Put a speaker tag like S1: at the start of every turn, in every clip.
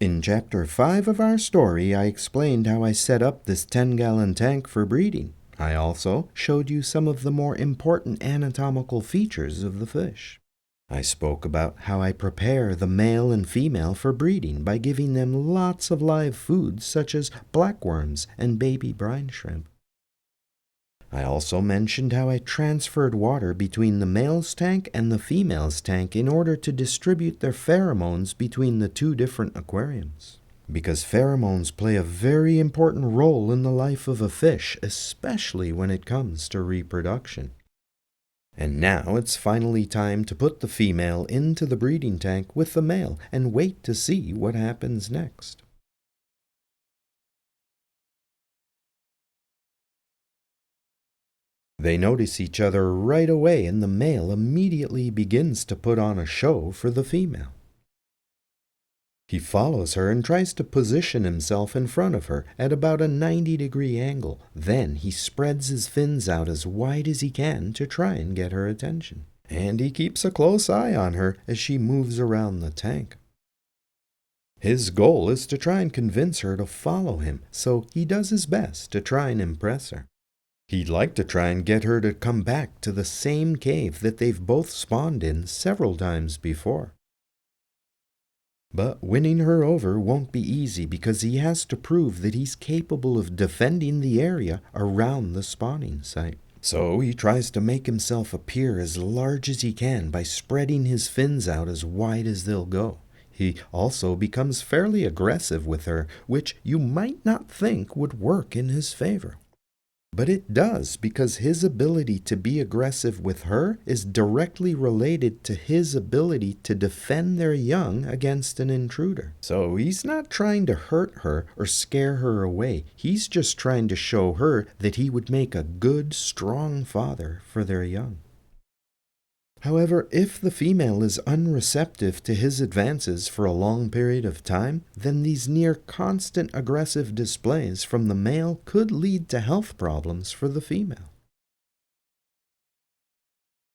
S1: In Chapter 5 of our story, I explained how I set up this 10-gallon tank for breeding. I also showed you some of the more important anatomical features of the fish. I spoke about how I prepare the male and female for breeding by giving them lots of live foods such as blackworms and baby brine shrimp. I also mentioned how I transferred water between the male's tank and the female's tank in order to distribute their pheromones between the two different aquariums. Because pheromones play a very important role in the life of a fish, especially when it comes to reproduction. And now it's finally time to put the female into the breeding tank with the male and wait to see what happens next. They notice each other right away, and the male immediately begins to put on a show for the female. He follows her and tries to position himself in front of her at about a 90-degree angle. Then he spreads his fins out as wide as he can to try and get her attention. And he keeps a close eye on her as she moves around the tank. His goal is to try and convince her to follow him, so he does his best to try and impress her. He'd like to try and get her to come back to the same cave that they've both spawned in several times before. But winning her over won't be easy because he has to prove that he's capable of defending the area around the spawning site. So he tries to make himself appear as large as he can by spreading his fins out as wide as they'll go. He also becomes fairly aggressive with her, which you might not think would work in his favor. But it does, because his ability to be aggressive with her is directly related to his ability to defend their young against an intruder. So he's not trying to hurt her or scare her away. He's just trying to show her that he would make a good, strong father for their young. However, if the female is unreceptive to his advances for a long period of time, then these near-constant aggressive displays from the male could lead to health problems for the female.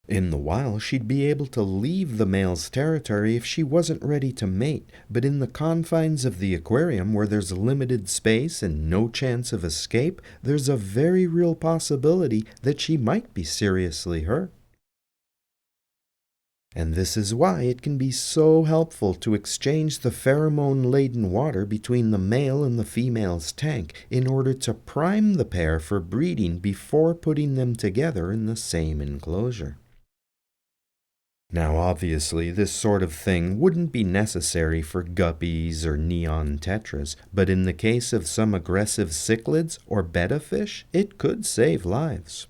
S1: In the wild, she'd be able to leave the male's territory if she wasn't ready to mate, but in the confines of the aquarium where there's limited space and no chance of escape, there's a very real possibility that she might be seriously hurt. And this is why it can be so helpful to exchange the pheromone-laden water between the male and the female's tank in order to prime the pair for breeding before putting them together in the same enclosure. Now obviously this sort of thing wouldn't be necessary for guppies or neon tetras, but in the case of some aggressive cichlids or betta fish, it could save lives.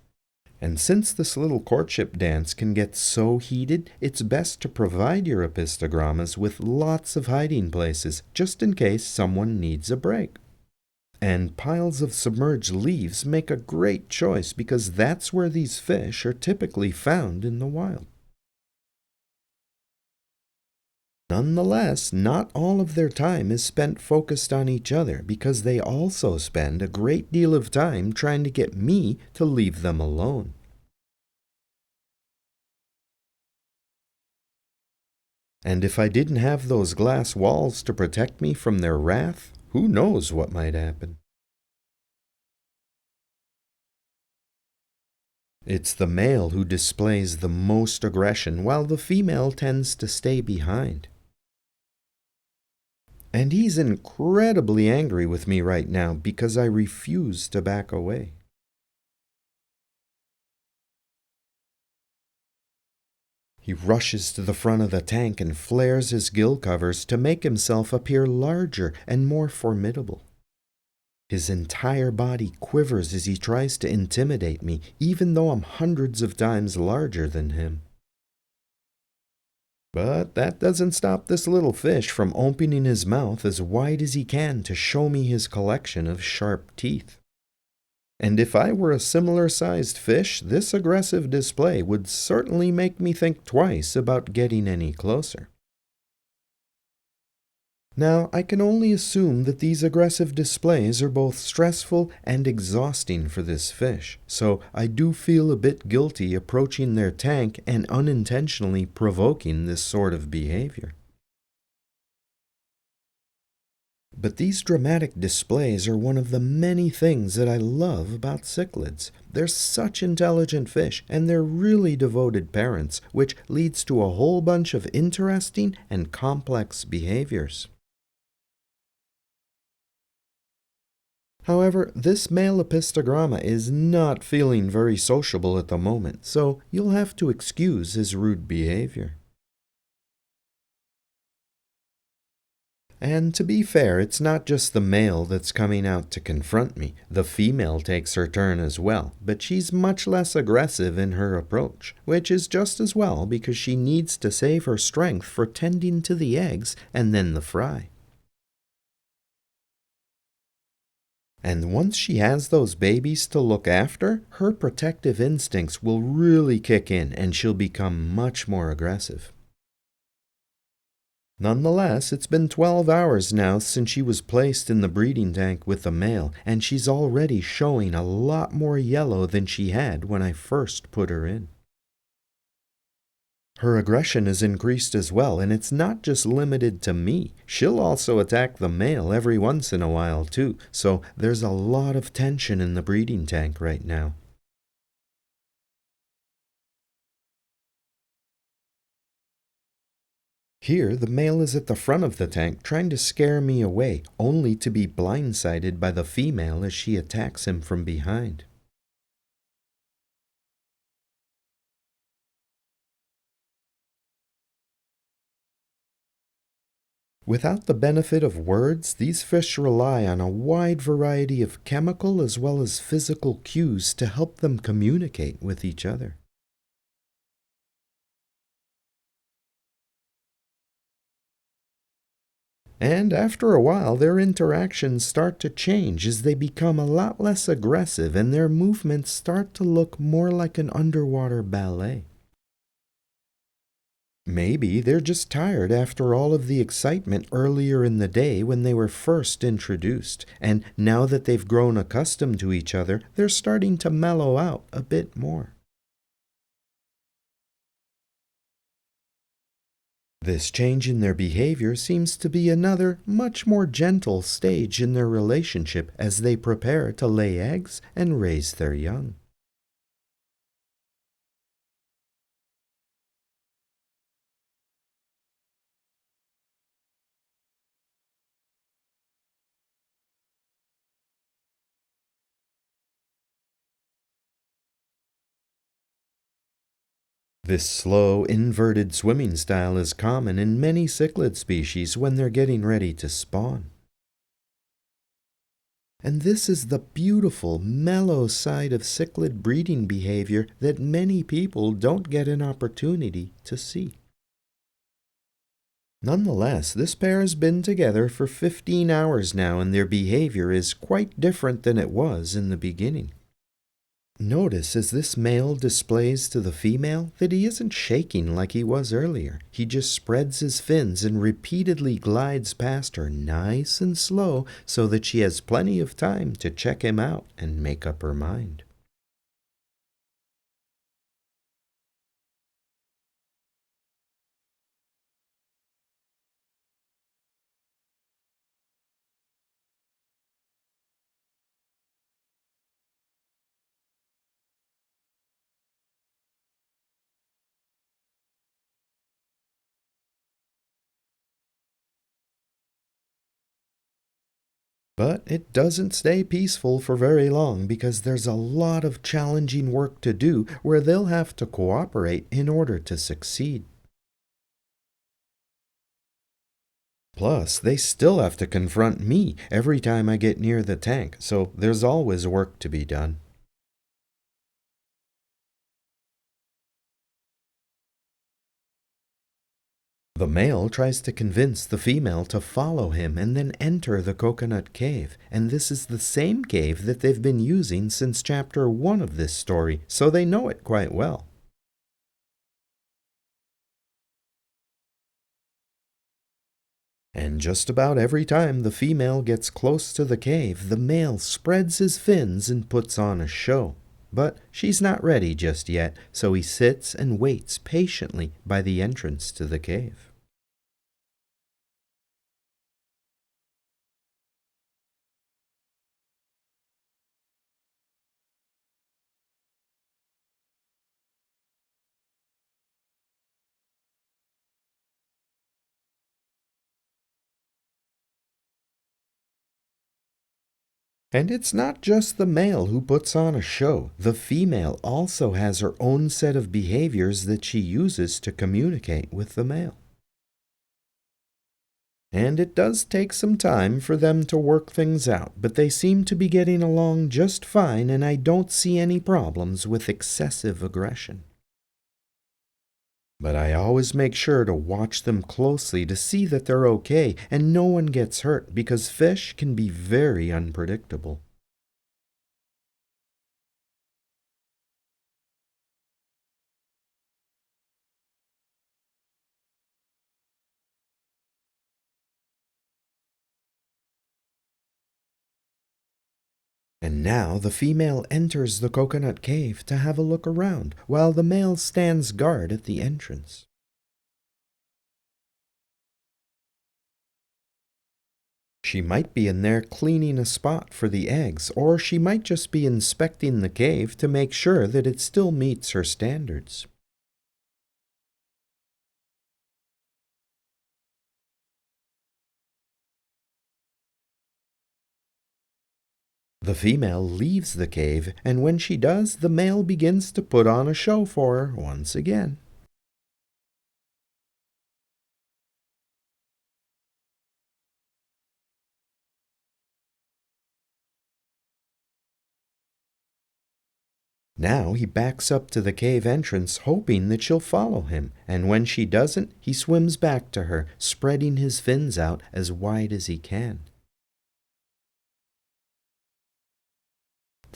S1: And since this little courtship dance can get so heated, it's best to provide your apistogrammas with lots of hiding places, just in case someone needs a break. And piles of submerged leaves make a great choice because that's where these fish are typically found in the wild. Nonetheless, not all of their time is spent focused on each other because they also spend a great deal of time trying to get me to leave them alone. And if I didn't have those glass walls to protect me from their wrath, who knows what might happen? It's the male who displays the most aggression, while the female tends to stay behind. And he's incredibly angry with me right now because I refuse to back away. He rushes to the front of the tank and flares his gill covers to make himself appear larger and more formidable. His entire body quivers as he tries to intimidate me, even though I'm hundreds of times larger than him. But that doesn't stop this little fish from opening his mouth as wide as he can to show me his collection of sharp teeth. And if I were a similar-sized fish, this aggressive display would certainly make me think twice about getting any closer. Now, I can only assume that these aggressive displays are both stressful and exhausting for this fish, so I do feel a bit guilty approaching their tank and unintentionally provoking this sort of behavior. But these dramatic displays are one of the many things that I love about cichlids. They're such intelligent fish, and they're really devoted parents, which leads to a whole bunch of interesting and complex behaviors. However, this male Apistogramma is not feeling very sociable at the moment, so you'll have to excuse his rude behavior. And to be fair, it's not just the male that's coming out to confront me. The female takes her turn as well, but she's much less aggressive in her approach, which is just as well because she needs to save her strength for tending to the eggs and then the fry. And once she has those babies to look after, her protective instincts will really kick in and she'll become much more aggressive. Nonetheless, it's been 12 hours now since she was placed in the breeding tank with the male, and she's already showing a lot more yellow than she had when I first put her in. Her aggression has increased as well, and it's not just limited to me. She'll also attack the male every once in a while too, so there's a lot of tension in the breeding tank right now. Here, the male is at the front of the tank trying to scare me away, only to be blindsided by the female as she attacks him from behind. Without the benefit of words, these fish rely on a wide variety of chemical as well as physical cues to help them communicate with each other. And after a while, their interactions start to change as they become a lot less aggressive and their movements start to look more like an underwater ballet. Maybe they're just tired after all of the excitement earlier in the day when they were first introduced, and now that they've grown accustomed to each other, they're starting to mellow out a bit more. This change in their behavior seems to be another, much more gentle stage in their relationship as they prepare to lay eggs and raise their young. This slow, inverted swimming style is common in many cichlid species when they're getting ready to spawn. And this is the beautiful, mellow side of cichlid breeding behavior that many people don't get an opportunity to see. Nonetheless, this pair has been together for 15 hours now and their behavior is quite different than it was in the beginning. Notice as this male displays to the female that he isn't shaking like he was earlier. He just spreads his fins and repeatedly glides past her nice and slow so that she has plenty of time to check him out and make up her mind. But it doesn't stay peaceful for very long because there's a lot of challenging work to do where they'll have to cooperate in order to succeed. Plus, they still have to confront me every time I get near the tank, so there's always work to be done. The male tries to convince the female to follow him and then enter the coconut cave, and this is the same cave that they've been using since chapter 1 of this story, so they know it quite well. And just about every time the female gets close to the cave, the male spreads his fins and puts on a show. But she's not ready just yet, so he sits and waits patiently by the entrance to the cave. And it's not just the male who puts on a show. The female also has her own set of behaviors that she uses to communicate with the male. And it does take some time for them to work things out, but they seem to be getting along just fine, and I don't see any problems with excessive aggression. But I always make sure to watch them closely to see that they're okay and no one gets hurt, because fish can be very unpredictable. And now the female enters the coconut cave to have a look around, while the male stands guard at the entrance. She might be in there cleaning a spot for the eggs, or she might just be inspecting the cave to make sure that it still meets her standards. The female leaves the cave, and when she does, the male begins to put on a show for her once again. Now he backs up to the cave entrance, hoping that she'll follow him, and when she doesn't, he swims back to her, spreading his fins out as wide as he can.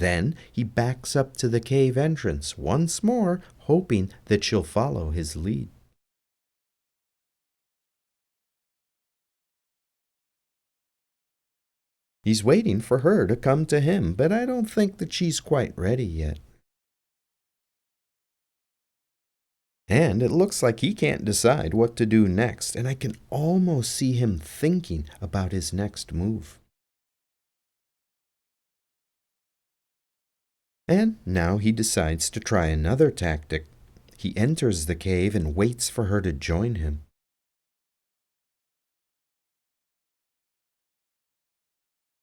S1: Then he backs up to the cave entrance once more, hoping that she'll follow his lead. He's waiting for her to come to him, but I don't think that she's quite ready yet. And it looks like he can't decide what to do next, and I can almost see him thinking about his next move. And now he decides to try another tactic. He enters the cave and waits for her to join him.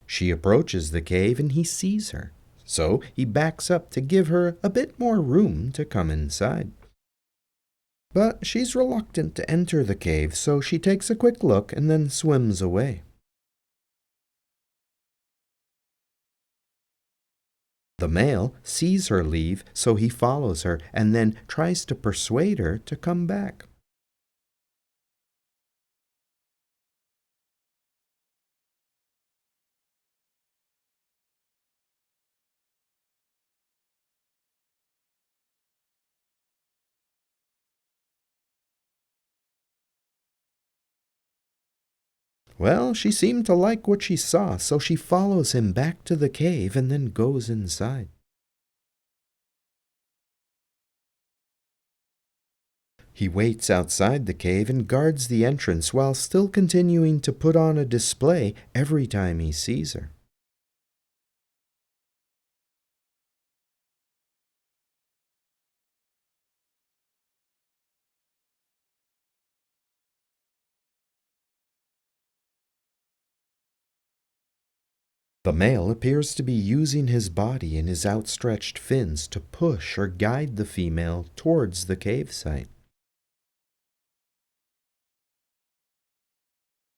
S1: She approaches the cave and he sees her, so he backs up to give her a bit more room to come inside. But she's reluctant to enter the cave, so she takes a quick look and then swims away. The male sees her leave, so he follows her and then tries to persuade her to come back. Well, she seemed to like what she saw, so she follows him back to the cave and then goes inside. He waits outside the cave and guards the entrance while still continuing to put on a display every time he sees her. The male appears to be using his body and his outstretched fins to push or guide the female towards the cave site.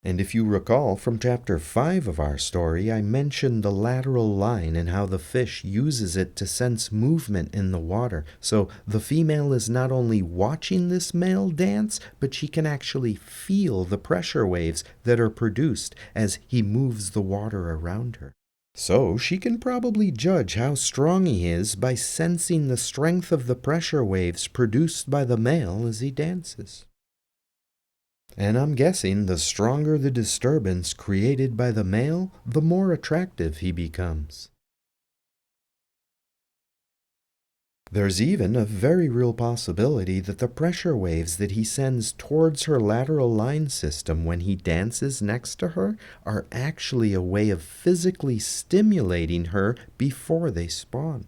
S1: And if you recall from chapter 5 of our story, I mentioned the lateral line and how the fish uses it to sense movement in the water. So the female is not only watching this male dance, but she can actually feel the pressure waves that are produced as he moves the water around her. So she can probably judge how strong he is by sensing the strength of the pressure waves produced by the male as he dances. And I'm guessing the stronger the disturbance created by the male, the more attractive he becomes. There's even a very real possibility that the pressure waves that he sends towards her lateral line system when he dances next to her are actually a way of physically stimulating her before they spawn.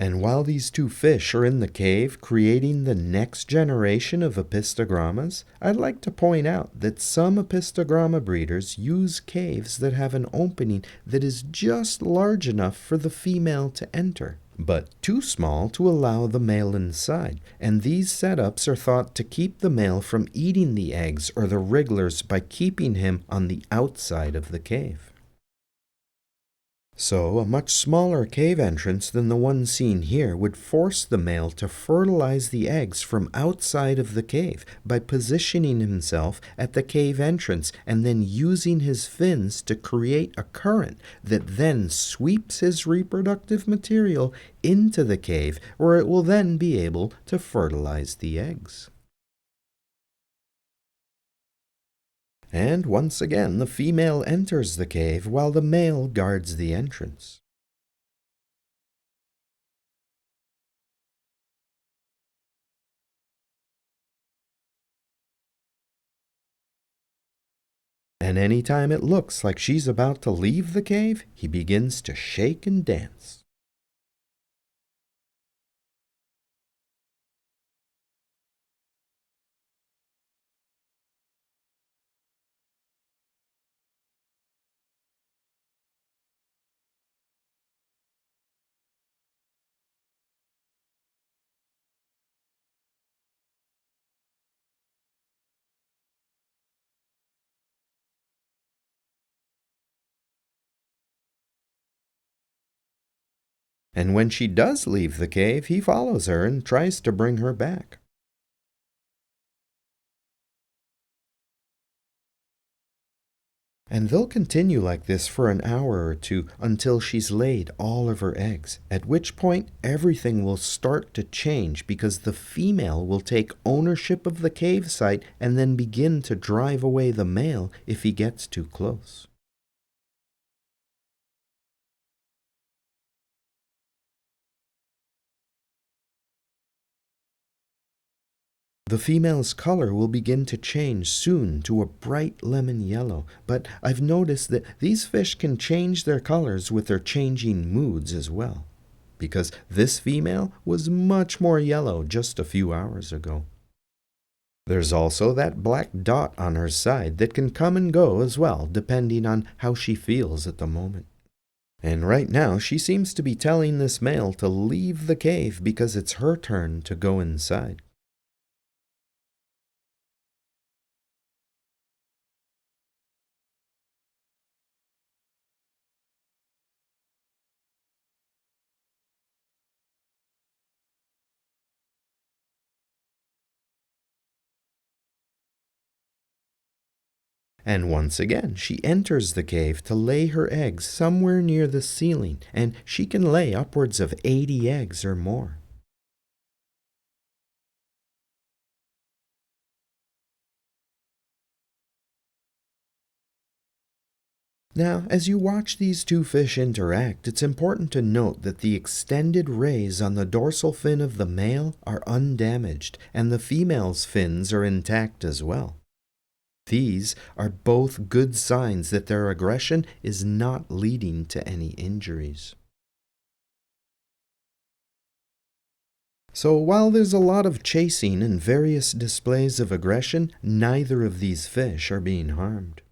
S1: And while these two fish are in the cave creating the next generation of apistogrammas, I'd like to point out that some apistogramma breeders use caves that have an opening that is just large enough for the female to enter, but too small to allow the male inside, and these setups are thought to keep the male from eating the eggs or the wrigglers by keeping him on the outside of the cave. So, a much smaller cave entrance than the one seen here would force the male to fertilize the eggs from outside of the cave by positioning himself at the cave entrance and then using his fins to create a current that then sweeps his reproductive material into the cave, where it will then be able to fertilize the eggs. And once again the female enters the cave while the male guards the entrance. And any time it looks like she's about to leave the cave, he begins to shake and dance. And when she does leave the cave, he follows her and tries to bring her back. And they'll continue like this for an hour or two until she's laid all of her eggs, at which point everything will start to change because the female will take ownership of the cave site and then begin to drive away the male if he gets too close. The female's color will begin to change soon to a bright lemon yellow, but I've noticed that these fish can change their colors with their changing moods as well, because this female was much more yellow just a few hours ago. There's also that black dot on her side that can come and go as well, depending on how she feels at the moment. And right now she seems to be telling this male to leave the cave because it's her turn to go inside. And once again, she enters the cave to lay her eggs somewhere near the ceiling, and she can lay upwards of 80 eggs or more. Now, as you watch these two fish interact, it's important to note that the extended rays on the dorsal fin of the male are undamaged, and the female's fins are intact as well. These are both good signs that their aggression is not leading to any injuries. So while there's a lot of chasing and various displays of aggression, neither of these fish are being harmed.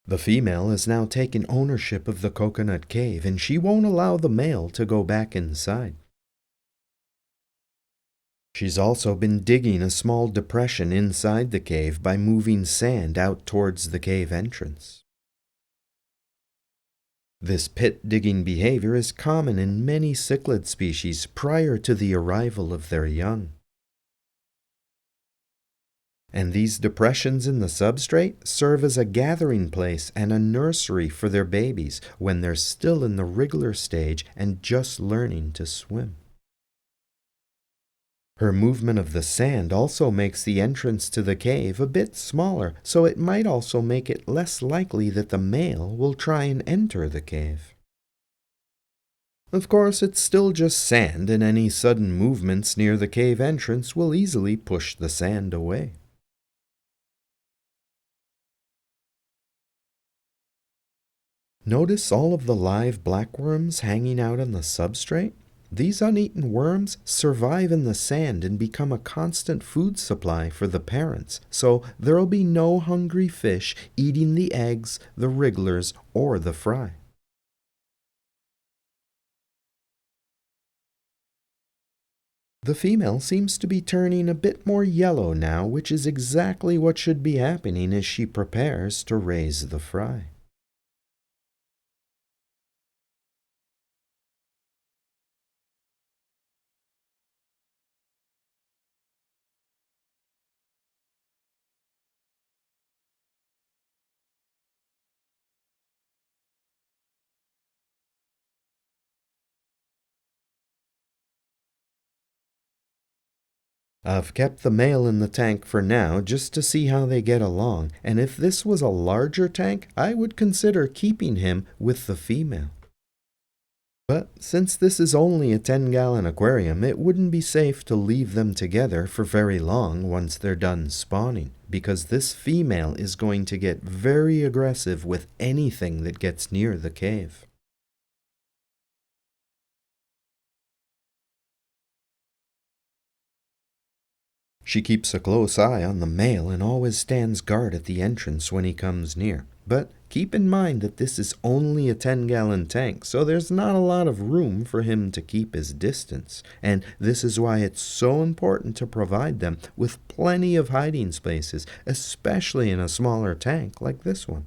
S1: The female has now taken ownership of the coconut cave, and she won't allow the male to go back inside. She's also been digging a small depression inside the cave by moving sand out towards the cave entrance. This pit-digging behavior is common in many cichlid species prior to the arrival of their young. And these depressions in the substrate serve as a gathering place and a nursery for their babies when they're still in the wriggler stage and just learning to swim. Her movement of the sand also makes the entrance to the cave a bit smaller, so it might also make it less likely that the male will try and enter the cave. Of course, it's still just sand, and any sudden movements near the cave entrance will easily push the sand away. Notice all of the live blackworms hanging out on the substrate? These uneaten worms survive in the sand and become a constant food supply for the parents, so there'll be no hungry fish eating the eggs, the wrigglers, or the fry. The female seems to be turning a bit more yellow now, which is exactly what should be happening as she prepares to raise the fry. I've kept the male in the tank for now just to see how they get along, and if this was a larger tank, I would consider keeping him with the female. But since this is only a 10-gallon aquarium, it wouldn't be safe to leave them together for very long once they're done spawning, because this female is going to get very aggressive with anything that gets near the cave. She keeps a close eye on the male and always stands guard at the entrance when he comes near. But keep in mind that this is only a 10-gallon tank, so there's not a lot of room for him to keep his distance. And this is why it's so important to provide them with plenty of hiding spaces, especially in a smaller tank like this one.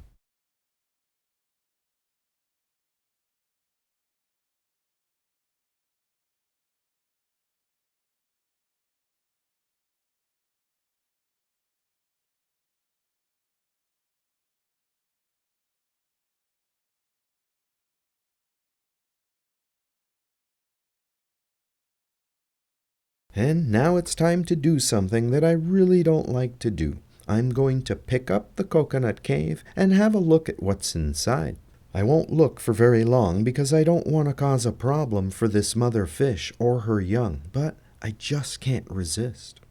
S1: And now it's time to do something that I really don't like to do. I'm going to pick up the coconut cave and have a look at what's inside. I won't look for very long because I don't want to cause a problem for this mother fish or her young, but I just can't resist.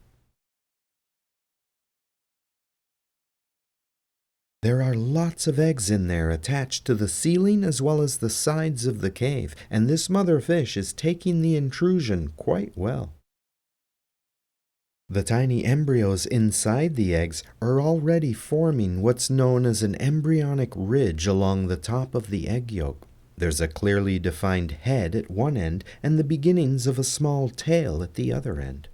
S1: There are lots of eggs in there attached to the ceiling as well as the sides of the cave, and this mother fish is taking the intrusion quite well. The tiny embryos inside the eggs are already forming what's known as an embryonic ridge along the top of the egg yolk. There's a clearly defined head at one end and the beginnings of a small tail at the other end.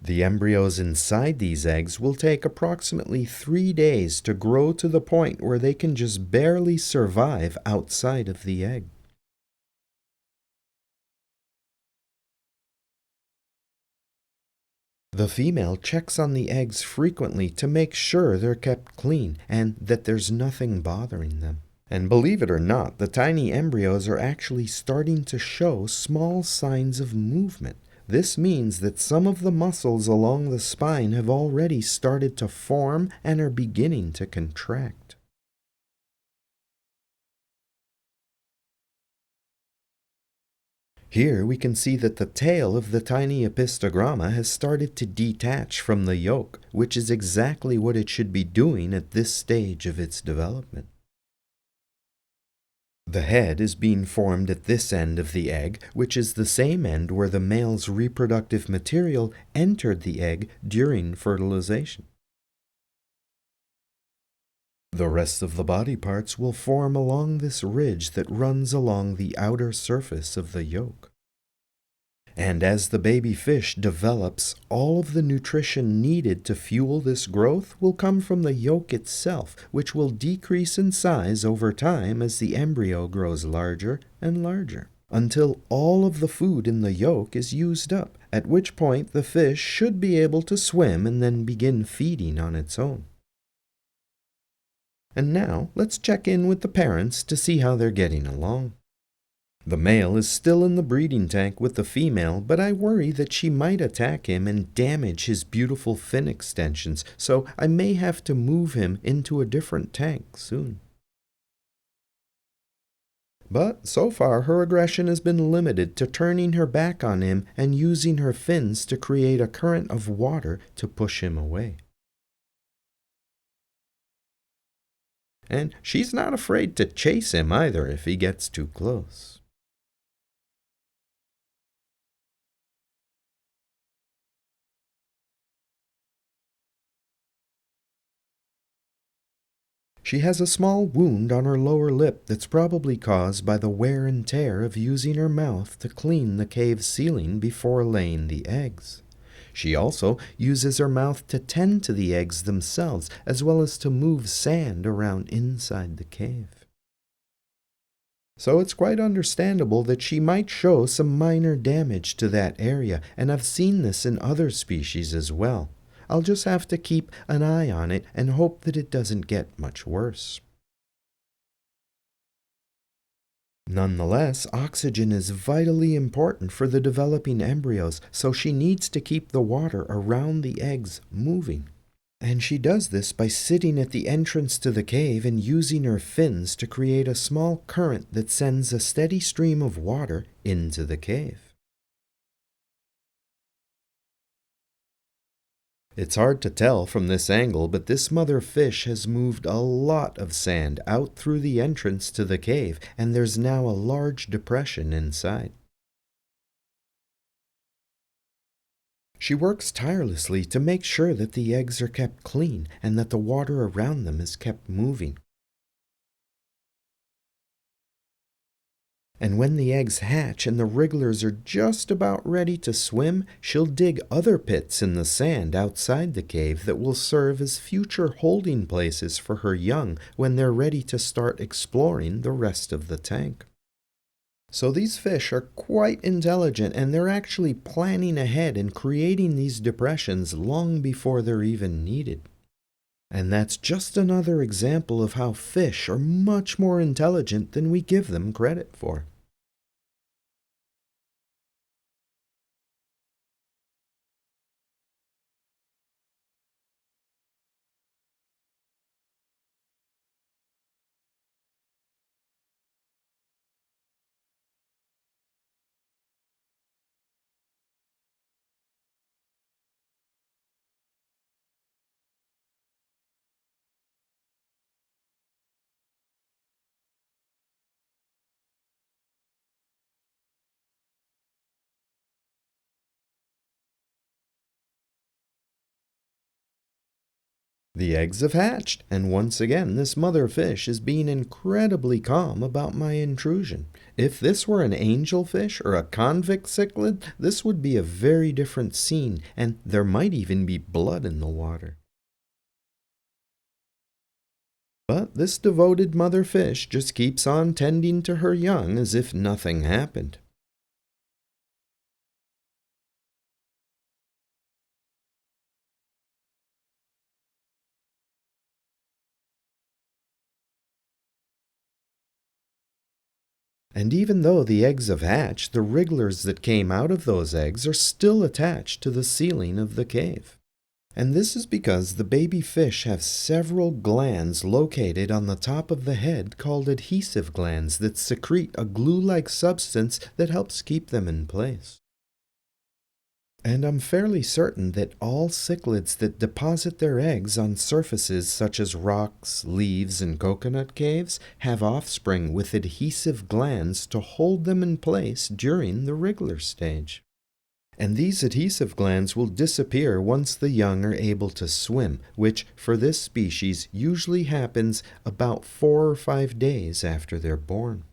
S1: The embryos inside these eggs will take approximately 3 days to grow to the point where they can just barely survive outside of the egg. The female checks on the eggs frequently to make sure they're kept clean and that there's nothing bothering them. And believe it or not, the tiny embryos are actually starting to show small signs of movement. This means that some of the muscles along the spine have already started to form and are beginning to contract. Here we can see that the tail of the tiny apistogramma has started to detach from the yolk, which is exactly what it should be doing at this stage of its development. The head is being formed at this end of the egg, which is the same end where the male's reproductive material entered the egg during fertilization. The rest of the body parts will form along this ridge that runs along the outer surface of the yolk. And as the baby fish develops, all of the nutrition needed to fuel this growth will come from the yolk itself, which will decrease in size over time as the embryo grows larger and larger, until all of the food in the yolk is used up, at which point the fish should be able to swim and then begin feeding on its own. And now, let's check in with the parents to see how they're getting along. The male is still in the breeding tank with the female, but I worry that she might attack him and damage his beautiful fin extensions, so I may have to move him into a different tank soon. But so far her aggression has been limited to turning her back on him and using her fins to create a current of water to push him away. And she's not afraid to chase him either if he gets too close. She has a small wound on her lower lip that's probably caused by the wear and tear of using her mouth to clean the cave ceiling before laying the eggs. She also uses her mouth to tend to the eggs themselves, as well as to move sand around inside the cave. So it's quite understandable that she might show some minor damage to that area, and I've seen this in other species as well. I'll just have to keep an eye on it and hope that it doesn't get much worse. Nonetheless, oxygen is vitally important for the developing embryos, so she needs to keep the water around the eggs moving. And she does this by sitting at the entrance to the cave and using her fins to create a small current that sends a steady stream of water into the cave. It's hard to tell from this angle, but this mother fish has moved a lot of sand out through the entrance to the cave, and there's now a large depression inside. She works tirelessly to make sure that the eggs are kept clean and that the water around them is kept moving. And when the eggs hatch and the wrigglers are just about ready to swim, she'll dig other pits in the sand outside the cave that will serve as future holding places for her young when they're ready to start exploring the rest of the tank. So these fish are quite intelligent, and they're actually planning ahead and creating these depressions long before they're even needed. And that's just another example of how fish are much more intelligent than we give them credit for. The eggs have hatched, and once again this mother fish is being incredibly calm about my intrusion. If this were an angelfish or a convict cichlid, this would be a very different scene, and there might even be blood in the water. But this devoted mother fish just keeps on tending to her young as if nothing happened. And even though the eggs have hatched, the wrigglers that came out of those eggs are still attached to the ceiling of the cave. And this is because the baby fish have several glands located on the top of the head called adhesive glands that secrete a glue-like substance that helps keep them in place. And I'm fairly certain that all cichlids that deposit their eggs on surfaces such as rocks, leaves, and coconut caves have offspring with adhesive glands to hold them in place during the wriggler stage. And these adhesive glands will disappear once the young are able to swim, which for this species usually happens about 4 or 5 days after they're born.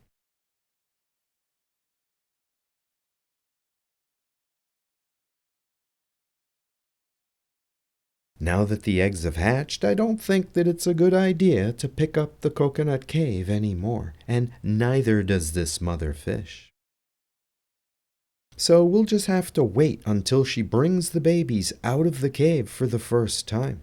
S1: Now that the eggs have hatched, I don't think that it's a good idea to pick up the coconut cave anymore, and neither does this mother fish. So we'll just have to wait until she brings the babies out of the cave for the first time.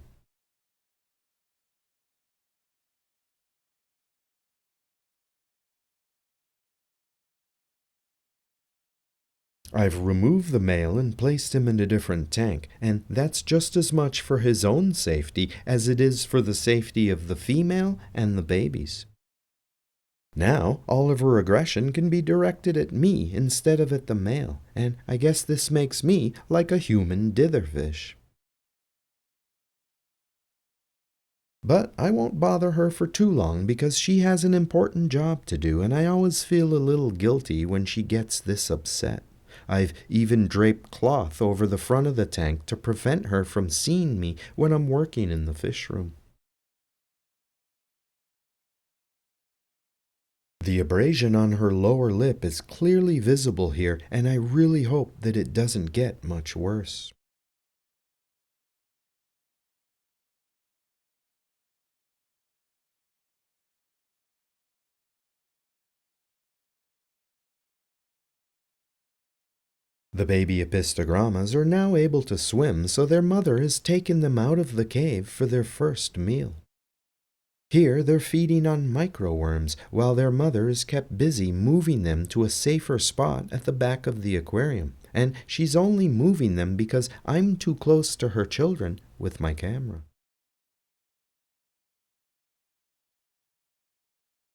S1: I've removed the male and placed him in a different tank, and that's just as much for his own safety as it is for the safety of the female and the babies. Now, all of her aggression can be directed at me instead of at the male, and I guess this makes me like a human ditherfish. But I won't bother her for too long because she has an important job to do, and I always feel a little guilty when she gets this upset. I've even draped cloth over the front of the tank to prevent her from seeing me when I'm working in the fish room. The abrasion on her lower lip is clearly visible here, and I really hope that it doesn't get much worse. The baby apistogrammas are now able to swim, so their mother has taken them out of the cave for their first meal. Here they're feeding on microworms, while their mother is kept busy moving them to a safer spot at the back of the aquarium, and she's only moving them because I'm too close to her children with my camera.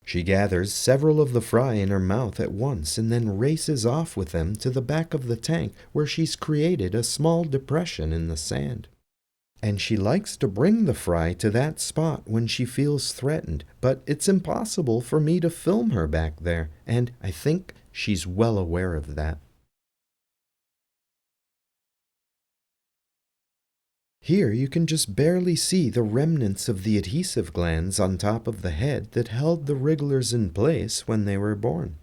S1: She gathers several of the fry in her mouth at once and then races off with them to the back of the tank where she's created a small depression in the sand. And she likes to bring the fry to that spot when she feels threatened, but it's impossible for me to film her back there, and I think she's well aware of that. Here you can just barely see the remnants of the adhesive glands on top of the head that held the wrigglers in place when they were born.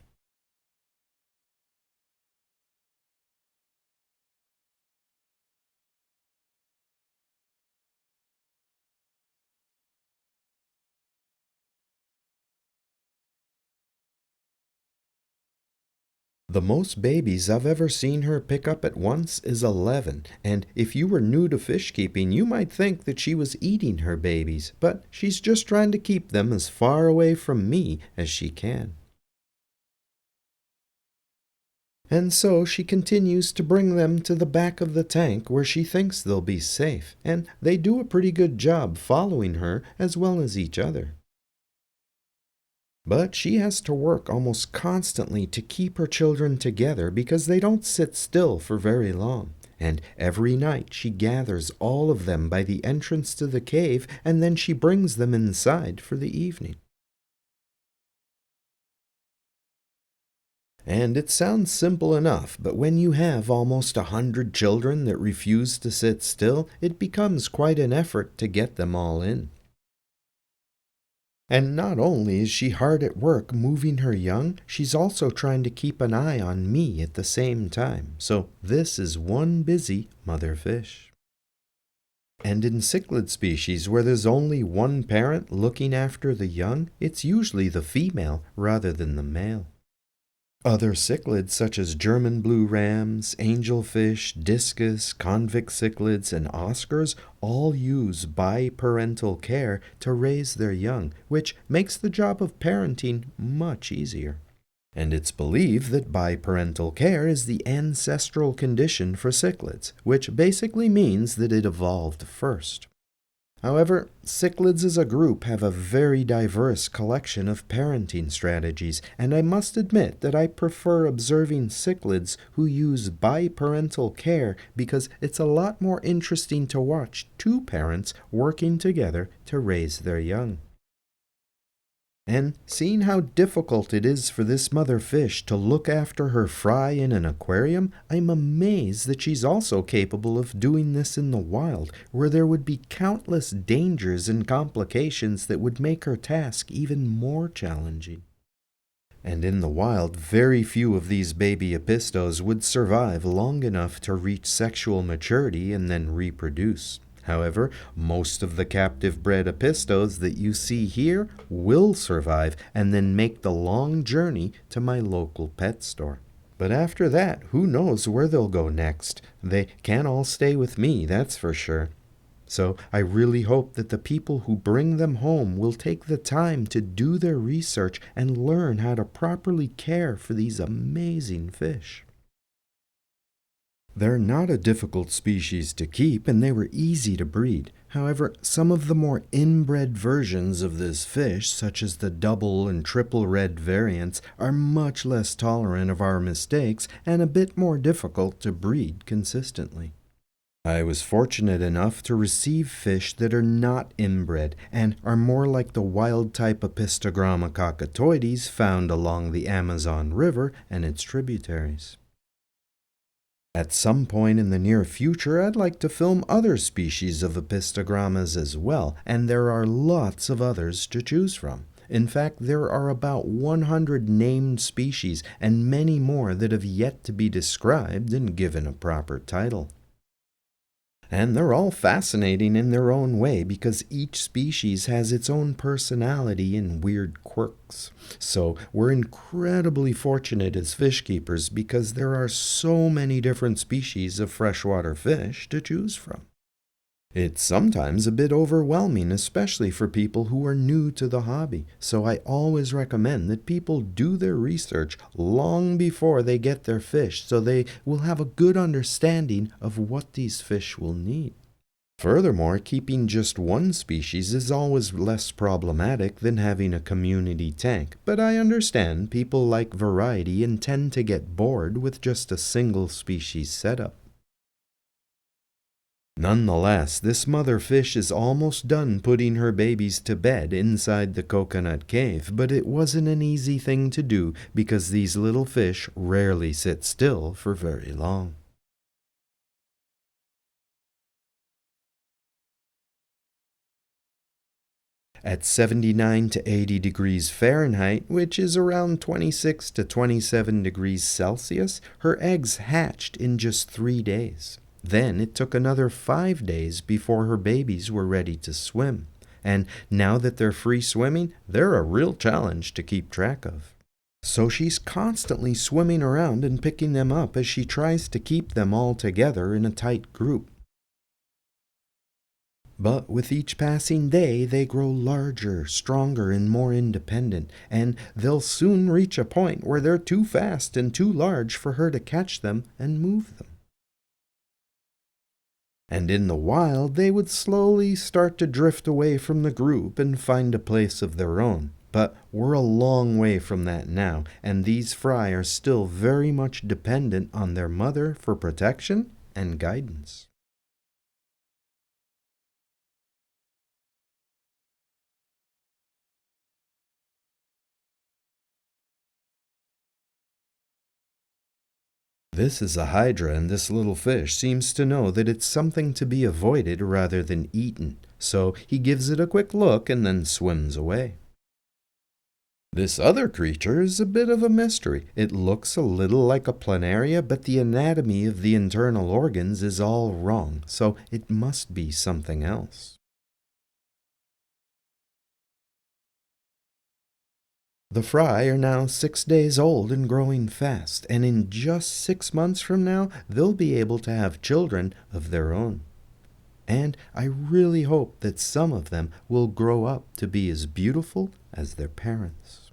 S1: The most babies I've ever seen her pick up at once is 11, and if you were new to fish keeping, you might think that she was eating her babies, but she's just trying to keep them as far away from me as she can. And so she continues to bring them to the back of the tank where she thinks they'll be safe, and they do a pretty good job following her as well as each other. But she has to work almost constantly to keep her children together because they don't sit still for very long. And every night she gathers all of them by the entrance to the cave, and then she brings them inside for the evening. And it sounds simple enough, but when you have almost 100 children that refuse to sit still, it becomes quite an effort to get them all in. And not only is she hard at work moving her young, she's also trying to keep an eye on me at the same time. So this is one busy mother fish. And in cichlid species where there's only one parent looking after the young, it's usually the female rather than the male. Other cichlids such as German blue rams, angelfish, discus, convict cichlids, and oscars all use biparental care to raise their young, which makes the job of parenting much easier. And it's believed that biparental care is the ancestral condition for cichlids, which basically means that it evolved first. However, cichlids as a group have a very diverse collection of parenting strategies, and I must admit that I prefer observing cichlids who use biparental care because it's a lot more interesting to watch two parents working together to raise their young. And seeing how difficult it is for this mother fish to look after her fry in an aquarium, I'm amazed that she's also capable of doing this in the wild, where there would be countless dangers and complications that would make her task even more challenging. And in the wild, very few of these baby apistos would survive long enough to reach sexual maturity and then reproduce. However, most of the captive-bred apistos that you see here will survive and then make the long journey to my local pet store. But after that, who knows where they'll go next? They can't all stay with me, that's for sure. So I really hope that the people who bring them home will take the time to do their research and learn how to properly care for these amazing fish. They're not a difficult species to keep, and they were easy to breed. However, some of the more inbred versions of this fish, such as the double and triple red variants, are much less tolerant of our mistakes and a bit more difficult to breed consistently. I was fortunate enough to receive fish that are not inbred and are more like the wild-type Apistogramma Cacatuoides found along the Amazon River and its tributaries. At some point in the near future, I'd like to film other species of apistogrammas as well, and there are lots of others to choose from. In fact, there are about 100 named species and many more that have yet to be described and given a proper title. And they're all fascinating in their own way because each species has its own personality and weird quirks. So we're incredibly fortunate as fish keepers because there are so many different species of freshwater fish to choose from. It's sometimes a bit overwhelming, especially for people who are new to the hobby, so I always recommend that people do their research long before they get their fish so they will have a good understanding of what these fish will need. Furthermore, keeping just one species is always less problematic than having a community tank, but I understand people like variety and tend to get bored with just a single species setup. Nonetheless, this mother fish is almost done putting her babies to bed inside the coconut cave, but it wasn't an easy thing to do because these little fish rarely sit still for very long. At 79 to 80 degrees Fahrenheit, which is around 26 to 27 degrees Celsius, her eggs hatched in just 3 days. Then it took another 5 days before her babies were ready to swim. And now that they're free swimming, they're a real challenge to keep track of. So she's constantly swimming around and picking them up as she tries to keep them all together in a tight group. But with each passing day, they grow larger, stronger, and more independent, and they'll soon reach a point where they're too fast and too large for her to catch them and move them. And in the wild, they would slowly start to drift away from the group and find a place of their own. But we're a long way from that now, and these fry are still very much dependent on their mother for protection and guidance. This is a hydra, and this little fish seems to know that it's something to be avoided rather than eaten, so he gives it a quick look and then swims away. This other creature is a bit of a mystery. It looks a little like a planaria, but the anatomy of the internal organs is all wrong, so it must be something else. The fry are now 6 days old and growing fast, and in just 6 months from now, they'll be able to have children of their own. And I really hope that some of them will grow up to be as beautiful as their parents.